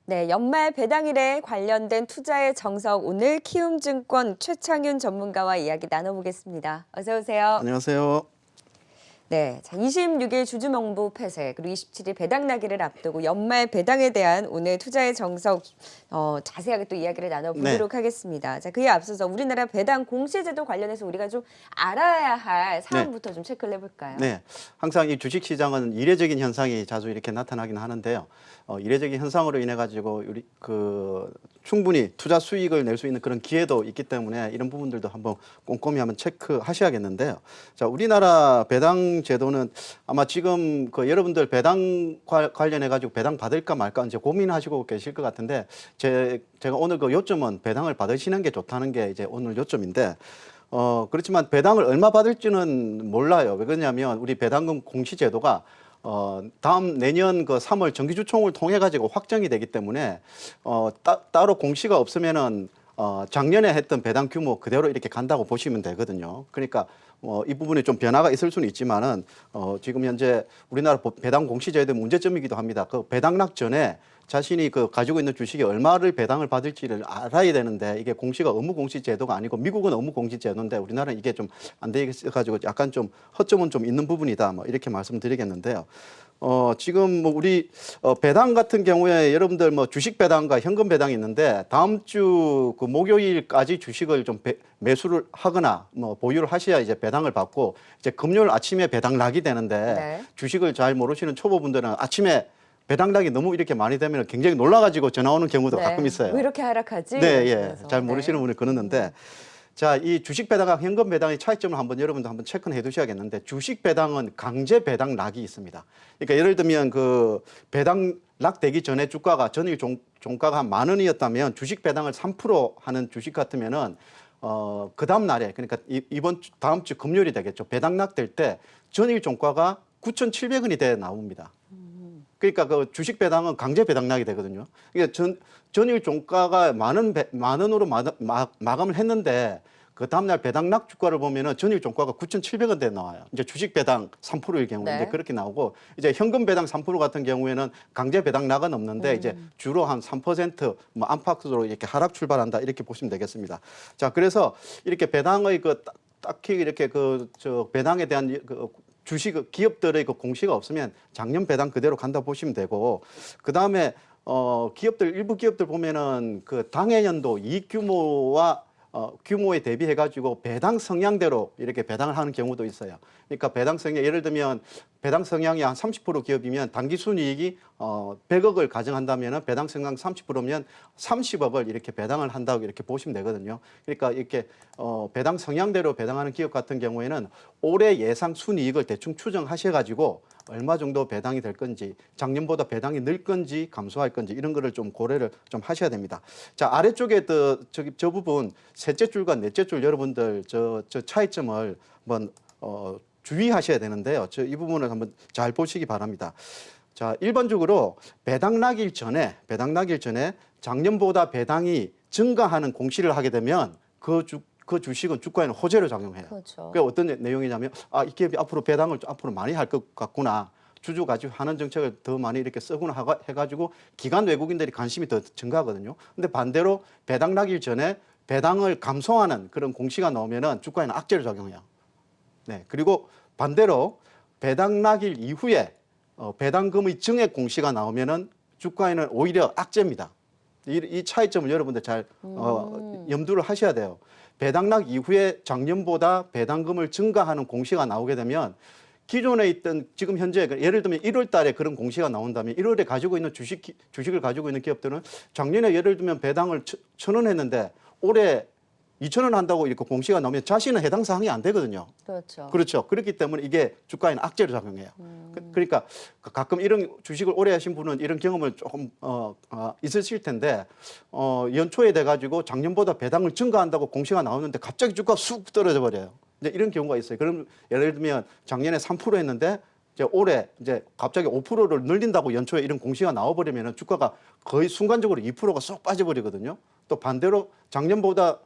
네, 연말 배당일에 관련된 투자의 정석 오늘 키움증권 최창윤 전문가와 이야기 나눠보겠습니다. 어서 오세요. 안녕하세요. 네, 자, 26일 주주명부 폐쇄 그리고 27일 배당 나기를 앞두고 연말 배당에 대한 오늘 투자의 정석 자세하게 또 이야기를 나눠보도록 하겠습니다. 자, 그에 앞서서 우리나라 배당 공시제도 관련해서 우리가 좀 알아야 할 사항부터 좀 체크를 해볼까요? 네, 항상 이 주식시장은 이례적인 현상이 자주 이렇게 나타나긴 하는데요. 이례적인 현상으로 인해 가지고 우리 충분히 투자 수익을 낼 수 있는 그런 기회도 있기 때문에 이런 부분들도 한번 꼼꼼히 한번 체크하셔야겠는데요. 자, 우리나라 배당 제도는 아마 지금 여러분들 배당 관련해 가지고 배당 받을까 말까 이제 고민하시고 계실 것 같은데 제가 오늘 그 요점은 배당을 받으시는 게 좋다는 게 이제 오늘 요점인데. 그렇지만 배당을 얼마 받을지는 몰라요. 왜 그러냐면 우리 배당금 공시제도가 다음 내년 그 3월 정기주총을 통해 가지고 확정이 되기 때문에 따로 공시가 없으면은 작년에 했던 배당 규모 그대로 이렇게 간다고 보시면 되거든요. 그러니까 이 부분에 좀 변화가 있을 수는 있지만은 지금 현재 우리나라 배당 공시제도의 문제점이기도 합니다. 그 배당락 전에 자신이 가지고 있는 주식이 얼마를 배당을 받을지를 알아야 되는데 이게 공시가 업무공시 제도가 아니고 미국은 업무공시 제도인데 우리나라는 이게 좀 안 돼 있어가지고 약간 좀 허점은 좀 있는 부분이다. 뭐 이렇게 말씀드리겠는데요. 지금 뭐 우리 배당 같은 경우에 여러분들 뭐 주식 배당과 현금 배당이 있는데 다음 주 그 목요일까지 주식을 좀 매수를 하거나 뭐 보유를 하셔야 이제 배당을 받고 이제 금요일 아침에 배당 낙이 되는데 주식을 잘 모르시는 초보분들은 아침에 배당락이 너무 이렇게 많이 되면 굉장히 놀라가지고 전화 오는 경우도 가끔 있어요. 왜 이렇게 하락하지? 네, 예. 잘 모르시는 분이 그러는데 자, 이 주식 배당과 현금 배당의 차이점을 여러분도 한번 체크해 두셔야겠는데 주식 배당은 강제 배당락이 있습니다. 그러니까 예를 들면 그 배당락 되기 전에 주가가 전일 종가가 한 10,000원이었다면 주식 배당을 3% 하는 주식 같으면은 그 다음 날에 그러니까 다음 주 금요일이 되겠죠. 배당락 될 때 전일 종가가 9,700원이 돼 나옵니다. 그러니까 그 주식 배당은 강제 배당락이 되거든요. 그러니까 전일 종가가 만 원으로 마감을 했는데 그 다음날 배당락 주가를 보면은 전일 종가가 9,700원대 나와요. 이제 주식 배당 3%일 경우에 이제 그렇게 나오고 이제 현금 배당 3% 같은 경우에는 강제 배당락은 없는데 이제 주로 한 3% 안팎으로 이렇게 하락 출발한다 이렇게 보시면 되겠습니다. 자, 그래서 이렇게 배당의 딱히 이렇게 배당에 대한 주식 기업들의 공시가 없으면 작년 배당 그대로 간다 보시면 되고 그다음에 일부 기업들 보면은 그 당해년도 이익 규모와 규모에 대비해 가지고 배당 성향대로 이렇게 배당을 하는 경우도 있어요. 그러니까 배당 성향 예를 들면 배당 성향이 한 30% 기업이면 당기 순이익이 100억을 가정한다면은 배당 성향 30%면 30억을 이렇게 배당을 한다고 이렇게 보시면 되거든요. 그러니까 이렇게 배당 성향대로 배당하는 기업 같은 경우에는 올해 예상 순이익을 대충 추정하셔 가지고 얼마 정도 배당이 될 건지 작년보다 배당이 늘 건지 감소할 건지 이런 거를 좀 고려를 좀 하셔야 됩니다. 자, 아래쪽에 저 부분 셋째 줄과 넷째 줄 여러분들 저 차이점을 한번 주의하셔야 되는데요. 이 부분을 한번 잘 보시기 바랍니다. 자, 일반적으로 배당 나길 전에 작년보다 배당이 증가하는 공시를 하게 되면 그 주식은 주가에는 호재로 작용해요. 그렇죠. 그게 어떤 내용이냐면 이 기업이 앞으로 배당을 앞으로 많이 할 것 같구나. 주주 가지고 하는 정책을 더 많이 이렇게 쓰구나 해가지고 기관 외국인들이 관심이 더 증가하거든요. 근데 반대로 배당 나길 전에 배당을 감소하는 그런 공시가 나오면은 주가에는 악재로 작용해요. 네. 그리고 반대로 배당 나길 이후에 배당금의 증액 공시가 나오면은 주가에는 오히려 악재입니다. 이 차이점을 여러분들 잘 염두를 하셔야 돼요. 배당락 이후에 작년보다 배당금을 증가하는 공시가 나오게 되면 기존에 있던 지금 현재 예를 들면 1월 달에 그런 공시가 나온다면 1월에 가지고 있는 주식을 가지고 있는 기업들은 작년에 예를 들면 배당을 1,000원 했는데 올해 2,000원 한다고 이렇게 공시가 나오면 자신은 해당 사항이 안 되거든요. 그렇죠. 그렇죠. 그렇기 때문에 이게 주가에는 악재로 작용해요. 그러니까 가끔 이런 주식을 오래 하신 분은 이런 경험을 조금 있으실 텐데 연초에 돼가지고 작년보다 배당을 증가한다고 공시가 나오는데 갑자기 주가가 쑥 떨어져 버려요. 이제 이런 경우가 있어요. 그럼 예를 들면 작년에 3% 했는데 이제 올해 이제 갑자기 5%를 늘린다고 연초에 이런 공시가 나와버리면 주가가 거의 순간적으로 2%가 쏙 빠져버리거든요. 또 반대로 작년보다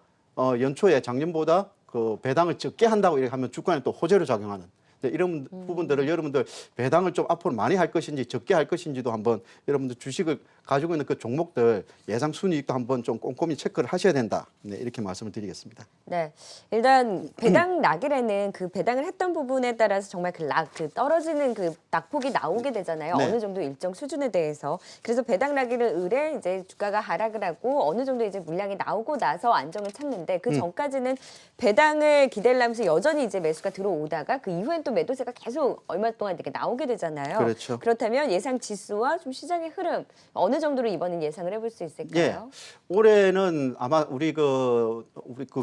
그 배당을 적게 한다고 이렇게 하면 주가는 또 호재로 작용하는 이런 부분들을 여러분들 배당을 좀 앞으로 많이 할 것인지 적게 할 것인지도 한번 여러분들 주식을 가지고 있는 그 종목들 예상 순이익도 한번 좀 꼼꼼히 체크를 하셔야 된다. 네, 이렇게 말씀을 드리겠습니다. 네, 일단 배당 낙일에는 그 배당을 했던 부분에 따라서 정말 그 떨어지는 그 낙폭이 나오게 되잖아요. 네. 어느 정도 일정 수준에 대해서. 그래서 배당 낙일을 의뢰 이제 주가가 하락을 하고 어느 정도 이제 물량이 나오고 나서 안정을 찾는데 그 전까지는 배당을 기대하면서 여전히 이제 매수가 들어오다가 그 이후엔 또 매도세가 계속 얼마 동안 이렇게 나오게 되잖아요. 그렇죠. 그렇다면 예상 지수와 좀 시장의 흐름 어느 정도로 이번엔 예상을 해볼 수 있을까요? 올해는 아마 우리 그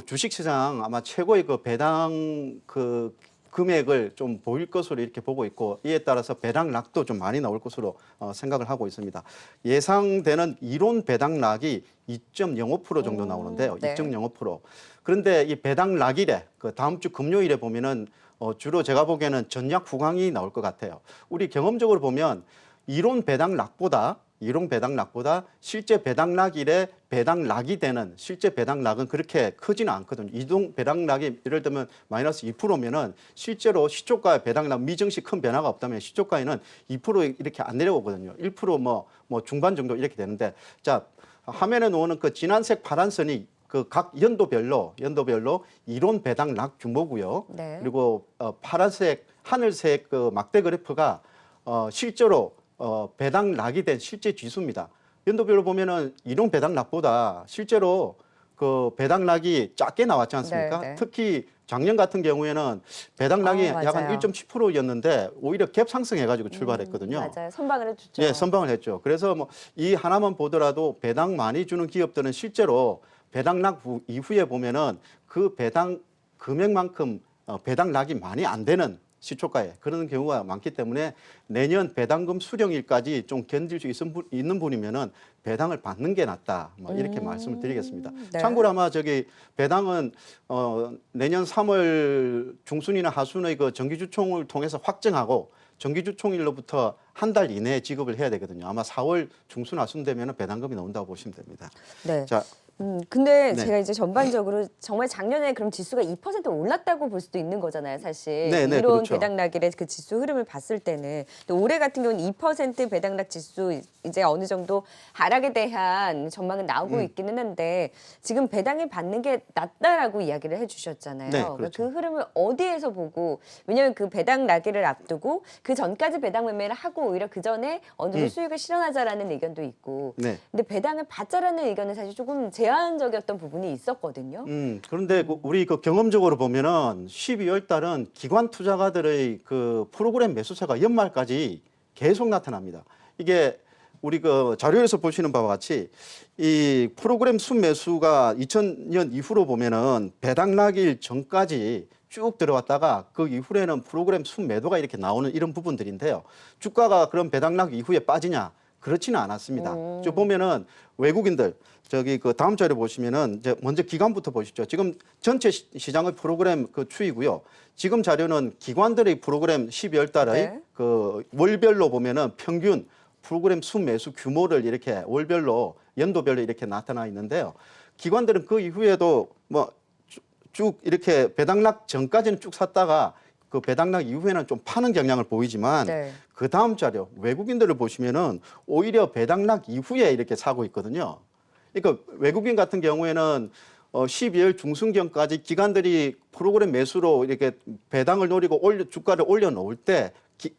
주식시장 아마 최고의 그 배당 그 금액을 좀 보일 것으로 이렇게 보고 있고 이에 따라서 배당락도 좀 많이 나올 것으로 생각을 하고 있습니다. 예상되는 이론 배당락이 2.05% 정도 나오는데요. 네. 2.05%. 그런데 이 배당락일에 그 다음 주 금요일에 보면은 주로 제가 보기에는 전략 후강이 나올 것 같아요. 우리 경험적으로 보면 이론 배당락보다 실제 배당락일에 배당락이 되는 실제 배당락은 그렇게 크지는 않거든요. 이동 배당락이 예를 들면 마이너스 2%면은 실제로 시초가의 배당락 미증시 큰 변화가 없다면 시초가에는 2% 이렇게 안 내려오거든요. 1% 뭐 중반 정도 이렇게 되는데 자 화면에 놓는 그 진한색 파란선이 그 각 연도별로 이론 배당락 규모고요. 네. 그리고 파란색 하늘색 그 막대 그래프가 실제로 배당락이 된 실제 지수입니다. 연도별로 보면은 이론 배당락보다 실제로 그 배당락이 작게 나왔지 않습니까? 네, 네. 특히 작년 같은 경우에는 배당락이 약 한 맞아요. 1.10%였는데 오히려 갭 상승해가지고 출발했거든요. 맞아요. 선방을 해주죠. 예, 선방을 했죠. 그래서 뭐 이 하나만 보더라도 배당 많이 주는 기업들은 실제로 배당락 이후에 보면은 그 배당 금액만큼 배당락이 많이 안 되는 시초가에 그런 경우가 많기 때문에 내년 배당금 수령일까지 좀 견딜 수 있는 분이면은 배당을 받는 게 낫다. 뭐 이렇게 말씀을 드리겠습니다. 네. 참고로 아마 저기 배당은 내년 3월 중순이나 하순의 그 정기주총을 통해서 확정하고 정기주총일로부터 한 달 이내에 지급을 해야 되거든요. 아마 4월 중순 하순 되면은 배당금이 나온다고 보시면 됩니다. 네. 자, 근데 네. 제가 이제 전반적으로 정말 작년에 그럼 지수가 2% 올랐다고 볼 수도 있는 거잖아요, 사실. 네, 네, 이론 그렇죠. 배당락일의 그 지수 흐름을 봤을 때는. 또 올해 같은 경우는 2% 배당락 지수 이제 어느 정도 하락에 대한 전망은 나오고 있기는 한데 지금 배당을 받는 게 낫다라고 이야기를 해주셨잖아요. 네, 그러니까 그렇죠. 그 흐름을 어디에서 보고 왜냐하면 그 배당락일을 앞두고 그 전까지 배당 매매를 하고 오히려 그 전에 어느 정도 수익을 실현하자라는 의견도 있고 네. 근데 배당을 받자라는 의견은 사실 조금 제한적이었던 부분이 있었거든요. 그런데 우리 그 경험적으로 보면은 12월 달은 기관 투자가들의 그 프로그램 매수세가 연말까지 계속 나타납니다. 이게 우리 그 자료에서 보시는 바와 같이 이 프로그램 순매수가 2000년 이후로 보면은 배당락일 전까지 쭉 들어왔다가 그 이후에는 프로그램 순매도가 이렇게 나오는 이런 부분들인데요. 주가가 그런 배당락 이후에 빠지냐? 그렇지는 않았습니다. 쭉 보면은 외국인들 저기 그 다음 자료 보시면은 이제 먼저 기관부터 보시죠. 지금 전체 시장의 프로그램 그 추이고요. 지금 자료는 기관들의 프로그램 12월 달의 네. 그 월별로 보면은 평균 프로그램 순매수 규모를 이렇게 월별로 연도별로 이렇게 나타나 있는데요. 기관들은 그 이후에도 뭐 쭉 이렇게 배당락 전까지는 쭉 샀다가 그 배당락 이후에는 좀 파는 경향을 보이지만 네. 그 다음 자료 외국인들을 보시면은 오히려 배당락 이후에 이렇게 사고 있거든요. 그러니까 외국인 같은 경우에는 12월 중순경까지 기관들이 프로그램 매수로 이렇게 배당을 노리고 주가를 올려놓을 때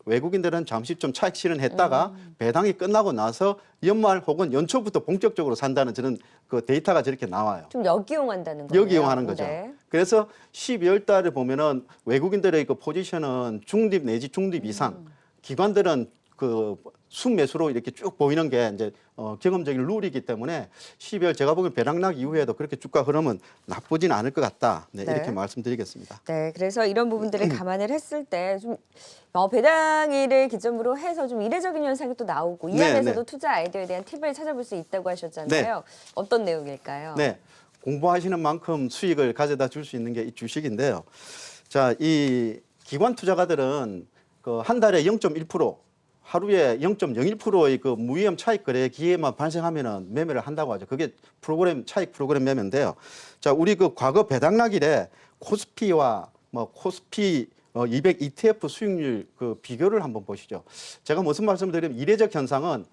외국인들은 잠시 좀 차익 실현했다가 배당이 끝나고 나서 연말 혹은 연초부터 본격적으로 산다는 저는 그 데이터가 저렇게 나와요. 좀 역이용한다는 거예요. 역이용하는 거죠. 네. 그래서 12월 달에 보면은 외국인들의 그 포지션은 중립 내지 중립 이상, 기관들은 그 순매수로 이렇게 쭉 보이는 게 이제 경험적인 룰이기 때문에 12월 제가 보기엔 배당락 이후에도 그렇게 주가 흐름은 나쁘진 않을 것 같다. 네, 네. 이렇게 말씀드리겠습니다. 네, 그래서 이런 부분들을 감안을 했을 때 좀 배당일을 기점으로 해서 좀 이례적인 현상이 또 나오고 이 네, 안에서도 네. 투자 아이디어에 대한 팁을 찾아볼 수 있다고 하셨잖아요. 어떤 내용일까요? 네, 공부하시는 만큼 수익을 가져다 줄 수 있는 게 이 주식인데요. 자, 이 기관 투자가들은 그 한 달에 0.1% 하루에 0.01%의 그 무위험 차익 거래 기회만 발생하면은 매매를 한다고 하죠. 그게 차익 프로그램 매매인데요. 자, 우리 그 과거 배당락일에 코스피와 뭐 코스피 200 ETF 수익률 그 비교를 한번 보시죠. 제가 무슨 말씀을 드리면 이례적 현상은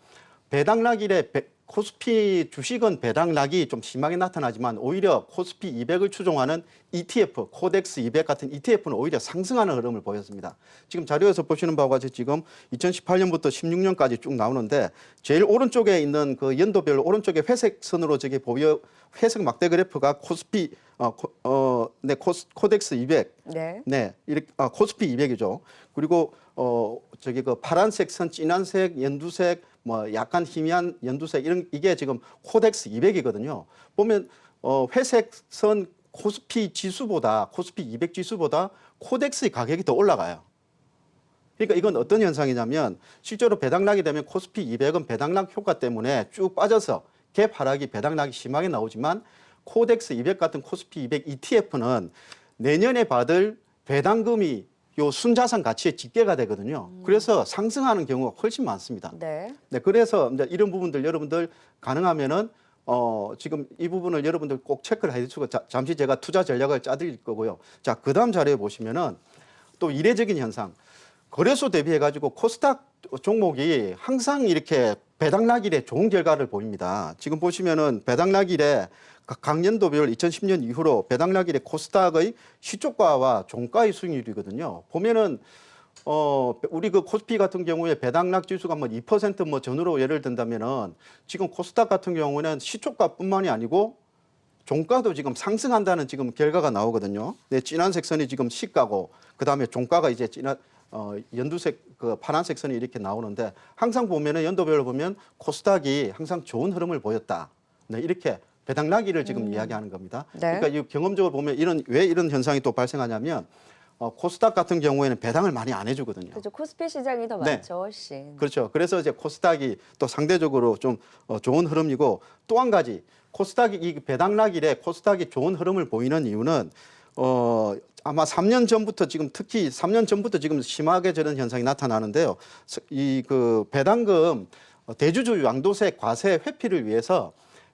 배당락일에 코스피 주식은 배당락이 좀 심하게 나타나지만 오히려 코스피 200을 추종하는 ETF, 코덱스 200 같은 ETF는 오히려 상승하는 흐름을 보였습니다. 지금 자료에서 보시는 바와 같이 지금 2018년부터 16년까지 쭉 나오는데 제일 오른쪽에 있는 그 연도별로 오른쪽에 회색 선으로 저기 보여 회색 막대 그래프가 코스피 코덱스 200. 네. 네. 이렇게 코스피 200이죠. 그리고 저기 그 파란색 선, 진한색, 연두색, 뭐 약간 희미한 연두색 이게 지금 코덱스 200이거든요. 보면 회색 선 코스피 지수보다 코스피 200 지수보다 코덱스의 가격이 더 올라가요. 그러니까 이건 어떤 현상이냐면 실제로 배당락이 되면 코스피 200은 배당락 효과 때문에 쭉 빠져서 갭 하락이 배당락이 심하게 나오지만 코덱스 200 같은 코스피 200 ETF는 내년에 받을 배당금이 요 순자산 가치에 집계가 되거든요. 그래서 상승하는 경우가 훨씬 많습니다. 네. 네, 그래서 이제 이런 부분들 여러분들 가능하면은 지금 이 부분을 여러분들 꼭 체크를 해주시고 잠시 제가 투자 전략을 짜드릴 거고요. 자, 그다음 자료에 보시면은 또 이례적인 현상. 거래소 대비해 가지고 코스닥 종목이 항상 이렇게 배당락일에 좋은 결과를 보입니다. 지금 보시면은 배당락일에 각 연도별 2010년 이후로 배당락일에 코스닥의 시초가와 종가의 수익률이거든요. 보면은 우리 그 코스피 같은 경우에 배당락 지수가 뭐 2% 전후로 예를 든다면은 지금 코스닥 같은 경우는 시초가뿐만이 아니고 종가도 지금 상승한다는 지금 결과가 나오거든요. 네, 진한색 선이 지금 시가고 그다음에 종가가 이제 연두색 그 파란색 선이 이렇게 나오는데 항상 보면은 연도별로 보면 코스닥이 항상 좋은 흐름을 보였다. 네, 이렇게 배당락일을 지금 이야기하는 겁니다. 네. 그러니까 이 경험적으로 보면 왜 이런 현상이 또 발생하냐면 코스닥 같은 경우에는 배당을 많이 안 해주거든요. 그렇죠. 코스피 시장이 더 네. 많죠, 훨씬. 그렇죠. 그래서 이제 코스닥이 또 상대적으로 좀 좋은 흐름이고 또 한 가지 코스닥이 이 배당락일에 코스닥이 좋은 흐름을 보이는 이유는 아마 3년 전부터 지금 특히 3년 전부터 지금 심하게 저런 현상이 나타나는데요. 이 그 배당금 대주주 양도세 과세 회피를 위해서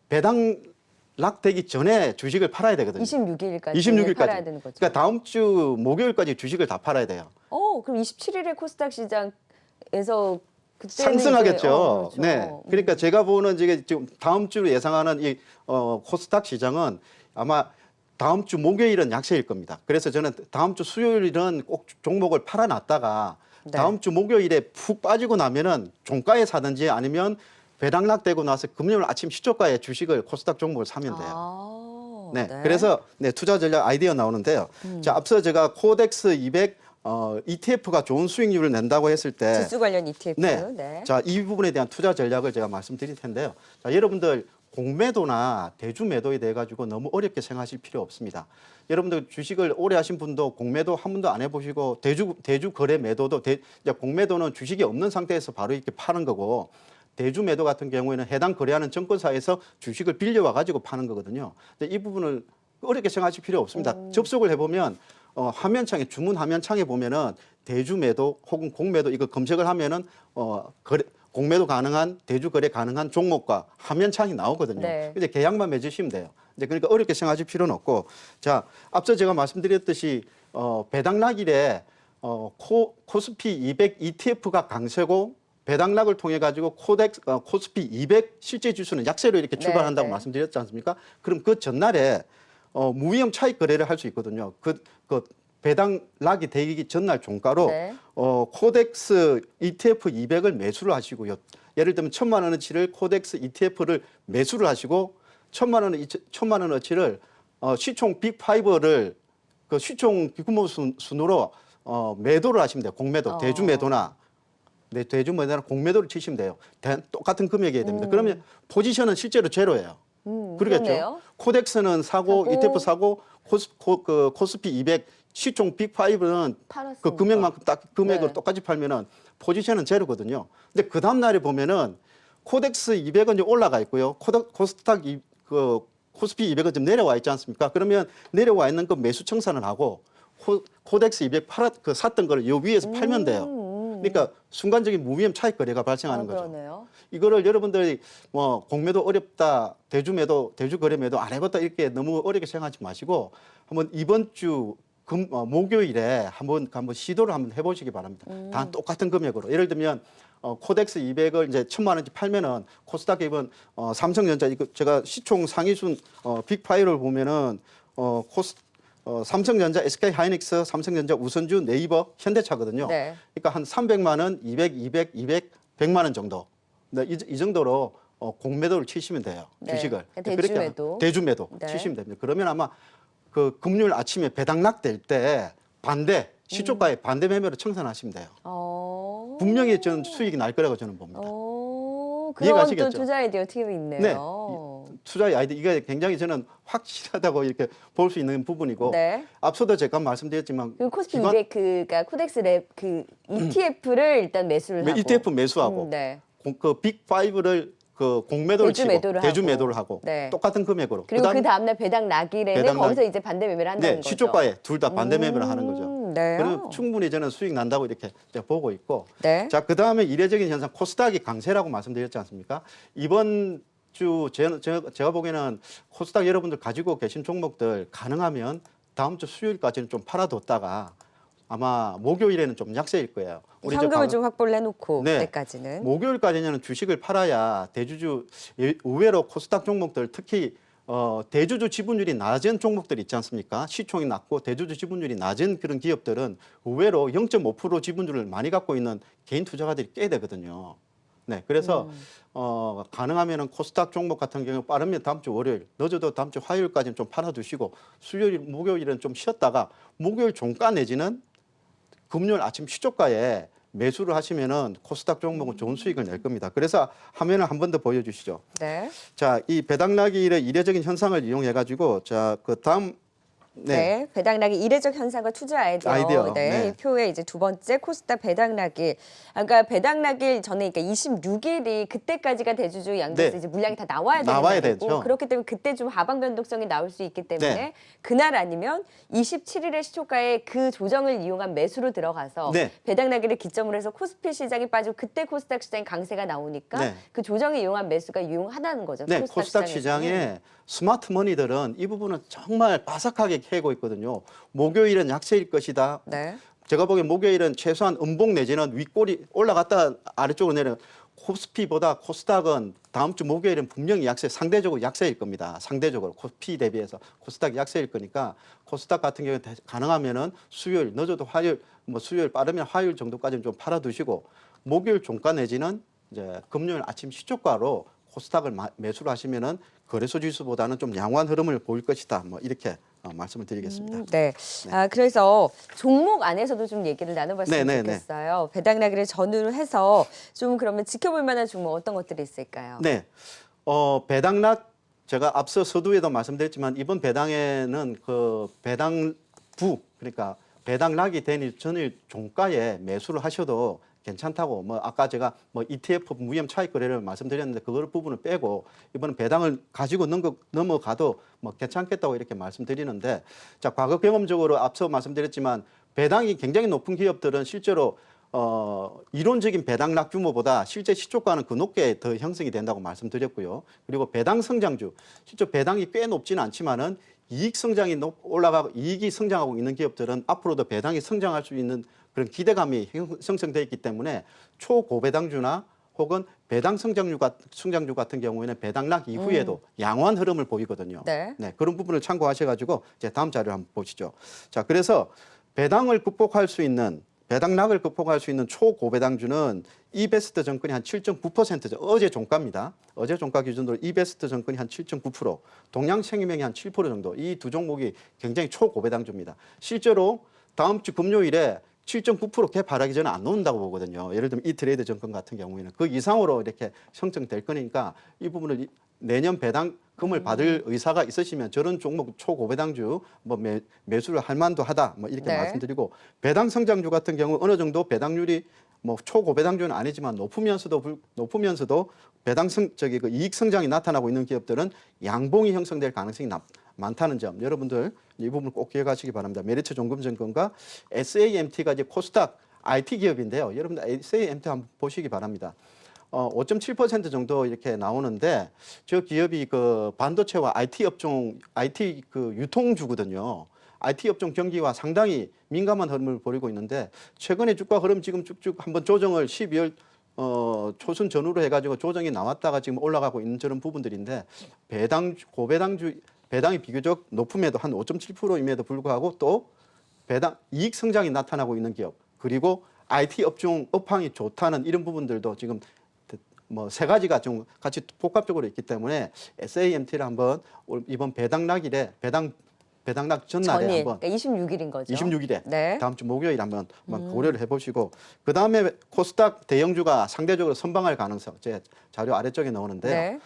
배당락되기 전에 주식을 팔아야 되거든요. 26일까지 26일까지. 팔아야 되는 거죠. 그러니까 다음 주 목요일까지 주식을 다 팔아야 돼요. 그럼 27일에 코스닥 시장에서 그때는 상승하겠죠. 이제, 그렇죠. 네. 그러니까 제가 보는 지금 다음 주로 예상하는 이 코스닥 시장은 아마 다음 주 목요일은 약세일 겁니다. 그래서 저는 다음 주 수요일은 꼭 종목을 팔아놨다가 네. 다음 주 목요일에 푹 빠지고 나면은 종가에 사든지 아니면 배당락되고 나서 금요일 아침 시초가에 주식을 코스닥 종목을 사면 돼요. 네. 그래서 투자 전략 아이디어 나오는데요. 자, 앞서 제가 코덱스 200 ETF가 좋은 수익률을 낸다고 했을 때 지수 관련 ETF. 네. 자, 이 부분에 대한 투자 전략을 제가 말씀드릴 텐데요. 자, 여러분들 공매도나 대주 매도에 대해 가지고 너무 어렵게 생각하실 필요 없습니다. 여러분들 주식을 오래 하신 분도 공매도 한 번도 안 해보시고 대주 거래 매도도 이제 공매도는 주식이 없는 상태에서 바로 이렇게 파는 거고 대주 매도 같은 경우에는 해당 거래하는 증권사에서 주식을 빌려와 가지고 파는 거거든요. 근데 이 부분을 어렵게 생각하실 필요 없습니다. 접속을 해보면 화면창에 주문 화면창에 보면은 대주 매도 혹은 공매도 이거 검색을 하면은 공매도 가능한 대주 거래 가능한 종목과 화면창이 나오거든요. 네. 이제 계약만 맺으시면 돼요. 이제 그러니까 어렵게 생각하실 필요는 없고 자 앞서 제가 말씀드렸듯이 배당락일에 코스피 200 ETF가 강세고 배당락을 통해 가지고 코스피 200 실제 지수는 약세로 이렇게 출발한다고 말씀드렸지 않습니까? 그럼 그 전날에 무위험 차익 거래를 할 수 있거든요. 그 배당락이 되기 전날 종가로 코덱스 ETF 200을 매수를 하시고요. 예를 들면 1,000만 원어치를 코덱스 ETF를 매수를 하시고 1,000만 원어치를 시총 빅5를 그 시총 규모 순으로 매도를 하시면 돼요. 공매도, 대주 매도나 대주 매도나 공매도를 치시면 돼요. 똑같은 금액이어야 됩니다. 그러면 포지션은 실제로 제로예요. 그러겠죠. 그렇네요. 코덱스는 사고 ETF 사고 코스피 200 시총 빅5는 그 금액만큼 딱 금액을 똑같이 팔면은 포지션은 제로거든요. 근데 그 다음 날에 보면은 코덱스 200은 이제 올라가 있고요. 코스닥 코스피 200은 좀 내려와 있지 않습니까? 그러면 내려와 있는 그 매수 청산을 하고 코덱스 200 샀던 걸 요 위에서 팔면 돼요. 그러니까 순간적인 무위험 차익 거래가 발생하는 거죠. 그러네요. 이거를 여러분들이 뭐 공매도 어렵다, 대주 거래 매도 안 해봤다 이렇게 너무 어렵게 생각하지 마시고 한번 이번 주 목요일에 한번 시도를 한번 해보시기 바랍니다. 다 똑같은 금액으로. 예를 들면 코덱스 200을 이제 1,000만 원치 팔면은 코스닥 기업은 삼성전자 이거 제가 시총 상위순 빅5를 보면은 삼성전자, SK하이닉스, 삼성전자, 우선주, 네이버, 현대차거든요. 네. 그러니까 한 300만 원, 200, 100만 원 정도. 네, 이 정도로 공매도를 치시면 돼요. 네. 주식을. 대주 매도. 대주 매도 네. 치시면 됩니다. 그러면 아마 그 금요일 아침에 배당락 될 때 시초가에 반대 매매로 청산하시면 돼요. 분명히 저는 수익이 날 거라고 저는 봅니다. 그런 또 이해가시겠죠? 투자 아이디어 팁이 있네요. 네. 투자의 아이디 이게 굉장히 저는 확실하다고 이렇게 볼 수 있는 부분이고 네. 앞서도 제가 말씀드렸지만 그 코스피 200가 코덱스 랩 그 ETF를 일단 매수를 하고 ETF 매수하고 네. 그 빅5를 그 공매도를 대주 치고 매도를 대주 하고. 매도를 하고 네. 똑같은 금액으로 그리고 그 다음날 배당 나기에는 배당 거기서 이제 반대 매매를 한다는 네, 거죠. 시초가에 둘 다 반대 매매를 하는 거죠. 네. 그러면 충분히 저는 수익 난다고 이렇게 보고 있고 네. 자, 그다음에 이례적인 현상 코스닥이 강세라고 말씀드렸지 않습니까? 이번 주 제가 보기에는 코스닥 여러분들 가지고 계신 종목들 가능하면 다음 주 수요일까지는 좀 팔아뒀다가 아마 목요일에는 좀 약세일 거예요. 우리 현금을 좀 확보를 해놓고 네. 그때까지는. 목요일까지는 주식을 팔아야 대주주 의외로 코스닥 종목들 특히 대주주 지분율이 낮은 종목들 있지 않습니까? 시총이 낮고 대주주 지분율이 낮은 그런 기업들은 의외로 0.5% 지분율을 많이 갖고 있는 개인 투자가들이 꽤 되거든요. 네, 그래서 가능하면은 코스닥 종목 같은 경우 빠르면 다음 주 월요일, 늦어도 다음 주 화요일까지는 좀 팔아두시고 수요일, 목요일은 좀 쉬었다가 목요일 종가 내지는 금요일 아침 시초가에 매수를 하시면은 코스닥 종목은 좋은 수익을 낼 겁니다. 그래서 화면을 한 번 더 보여주시죠. 네. 자, 이 배당락일의 이례적인 현상을 이용해 가지고 자, 그 다음 네. 배당락이 이례적 현상과 투자 아이디어. 네. 네. 이 표의 이제 두 번째 코스닥 배당락일. 그러니까 배당락일 전에 그러니까 26일이 그때까지가 대주주 양도세 네. 이제 물량이 다 나와야 나와야 되는 날이고 되죠. 그렇기 때문에 그때 좀 하방 변동성이 나올 수 있기 때문에 네. 그날 아니면 27일의 시초가에 그 조정을 이용한 매수로 들어가서 네. 배당락일을 기점으로 해서 코스피 시장이 빠지고 그때 코스닥 시장이 강세가 나오니까 네. 그 조정을 이용한 매수가 유용하다는 거죠. 네, 코스닥 시장에서는. 시장에 스마트 머니들은 이 부분은 정말 바삭하게 캐고 있거든요. 목요일은 약세일 것이다. 네. 제가 보기엔 목요일은 최소한 음봉 내지는 윗골이 올라갔다 아래쪽으로 내려 코스피보다 코스닥은 다음 주 목요일은 분명히 상대적으로 약세일 겁니다. 상대적으로 코스피 대비해서 코스닥이 약세일 거니까 코스닥 같은 경우는 가능하면은 수요일 늦어도 화요일 수요일 빠르면 화요일 정도까지는 좀 팔아두시고 목요일 종가 내지는 이제 금요일 아침 시초가로 코스닥을 매수를 하시면은 거래소 지수보다는 좀 양호한 흐름을 보일 것이다. 이렇게 말씀을 드리겠습니다. 네. 그래서 종목 안에서도 좀 얘기를 나눠봤으면 네, 좋겠어요. 배당락일을 전후로 해서 좀 그러면 지켜볼 만한 종목 어떤 것들이 있을까요? 네. 배당락 제가 앞서 서두에도 말씀드렸지만 이번 배당에는 그 배당부 그러니까 배당락이 되는 전일 종가에 매수를 하셔도 괜찮다고 아까 제가 ETF 무형 차익 거래를 말씀드렸는데 그걸 부분을 빼고 이번엔 배당을 가지고 넘어가도 괜찮겠다고 이렇게 말씀드리는데 자 과거 경험적으로 앞서 말씀드렸지만 배당이 굉장히 높은 기업들은 실제로 이론적인 배당락 규모보다 실제 시초가는 그 높게 더 형성이 된다고 말씀드렸고요. 그리고 배당 성장주 실제 배당이 꽤 높지는 않지만은 이익 성장이 올라가고 이익이 성장하고 있는 기업들은 앞으로도 배당이 성장할 수 있는 그런 기대감이 형성되어 있기 때문에 초고배당주나 혹은 배당 성장주 같은 경우에는 배당락 이후에도 양호한 흐름을 보이거든요. 네. 그런 부분을 참고하셔가지고 이제 다음 자료 한번 보시죠. 자, 그래서 배당락을 극복할 수 있는 초고배당주는 이베스트 정권이 한 7.9%죠. 어제 종가입니다. 어제 종가 기준으로 이베스트 정권이 한 7.9%, 동양생명이 한 7% 정도. 이 두 종목이 굉장히 초고배당주입니다. 실제로 다음 주 금요일에 7.9% 개발하기 전에 안 놓는다고 보거든요. 예를 들면 이 트레이드 정권 같은 경우에는 그 이상으로 이렇게 형성될 거니까 이 내년 배당금을 받을 의사가 있으시면 저런 종목 초고배당주 매수를 할 만도 하다 이렇게 네. 말씀드리고 배당 성장주 같은 경우 어느 정도 배당률이 초고배당주는 아니지만 높으면서도 그 이익 성장이 나타나고 있는 기업들은 양봉이 형성될 가능성이 많다는 점 여러분들 이 부분을 꼭 기억하시기 바랍니다. 메리츠종금증권과 SAMT가 이제 코스닥 IT 기업인데요. 여러분들 SAMT 한번 보시기 바랍니다. 5.7% 정도 이렇게 나오는데 저 기업이 그 반도체와 IT 업종 IT 그 유통주거든요. IT 업종 경기와 상당히 민감한 흐름을 보이고 있는데 최근에 주가 흐름 지금 쭉쭉 한번 조정을 12월 초순 전후로 해가지고 조정이 나왔다가 지금 올라가고 있는 저런 부분들인데 고배당주 배당이 비교적 높음에도 한 5.7%임에도 불구하고 또 배당 이익 성장이 나타나고 있는 기업 그리고 IT 업종 업황이 좋다는 이런 부분들도 지금 뭐 세 가지가 좀 같이 복합적으로 있기 때문에 SAMT를 한번 이번 배당락일에 배당락 전날에 전일, 한번 그러니까 26일인 거죠. 26일에 네. 다음 주 목요일 한번 고려를 해보시고 그 다음에 코스닥 대형주가 상대적으로 선방할 가능성 제 자료 아래쪽에 나오는데요. 네.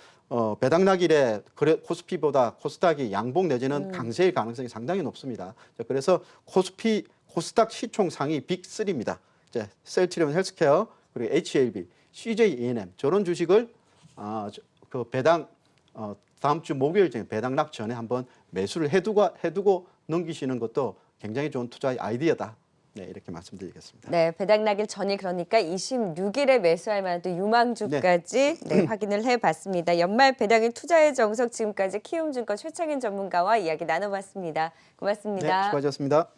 배당락일에 코스피보다 코스닥이 양봉 내지는 강세일 가능성이 상당히 높습니다. 자, 그래서 코스닥 시총 상위 빅3입니다. 이제 셀트리온 헬스케어 그리고 HLB, CJ E&M 저런 주식을 그 배당 다음 주 목요일쯤 배당락 전에 한번 매수를 해두고 넘기시는 것도 굉장히 좋은 투자의 아이디어다. 네, 이렇게 말씀드리겠습니다. 네, 배당락일 전이 그러니까 26일에 매수할 만한 또 유망주까지 네, 확인을 해봤습니다. 연말 배당일 투자의 정석 지금까지 키움증권 최창인 전문가와 이야기 나눠봤습니다. 고맙습니다. 네, 수고하셨습니다.